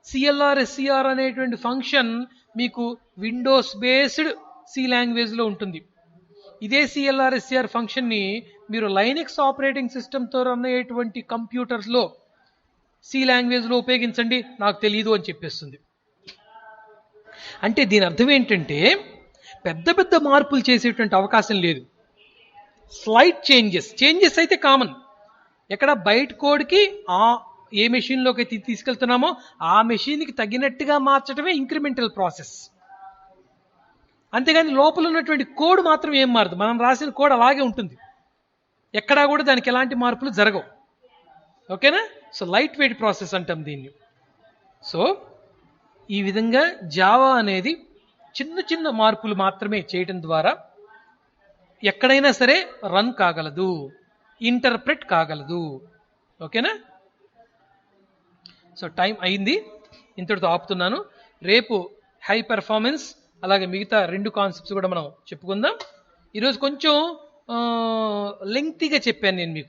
Speaker 1: CLR/SCR అనేటువంటి ఫంక్షన్ మీకు విండోస్ బేస్డ్ సి లాంగ్వేజ్లో ఉంటుంది. ఇదే CLR/SCR ఫంక్షన్ని మీరు లైనెక్స్ ఆపరేటింగ్ సిస్టమ్తో రన్ అయ్యేటువంటి కంప్యూటర్స్లో సి లాంగ్వేజ్లో ఉపయోగించండి, నాకు తెలియదు అని చెప్పేస్తుంది. అంటే దీని అర్థం ఏంటంటే, పెద్ద మార్పులు చేసేటువంటి అవకాశం లేదు. స్లైట్ చేంజెస్ అయితే కామన్. ఎక్కడ బైట్ కోడ్కి ఏ మెషిన్లోకి అయితే తీసుకెళ్తున్నామో ఆ మెషిన్కి తగినట్టుగా మార్చడమే ఇంక్రిమెంటల్ ప్రాసెస్. అంతేగాని లోపల ఉన్నటువంటి కోడ్ మాత్రం ఏం మారదు, మనం రాసిన కోడ్ అలాగే ఉంటుంది, ఎక్కడా కూడా దానికి ఎలాంటి మార్పులు జరగవు. ఓకేనా? సో లైట్ వెయిట్ ప్రాసెస్ అంటాం దీన్ని. సో ఈ విధంగా జావా అనేది చిన్న మార్పులు మాత్రమే చేయటం ద్వారా ఎక్కడైనా సరే రన్ కాగలదు, ఇంటర్ప్రెట్ కాగలదు. ఓకేనా? సో టైం అయింది, ఇంతటితో ఆపుతున్నాను. రేపు హై పెర్ఫార్మెన్స్ అలాగే మిగతా 2 కాన్సెప్ట్స్ కూడా మనం చెప్పుకుందాం. ఈరోజు కొంచెం లెంగ్తీగా చెప్పాను నేను మీకు.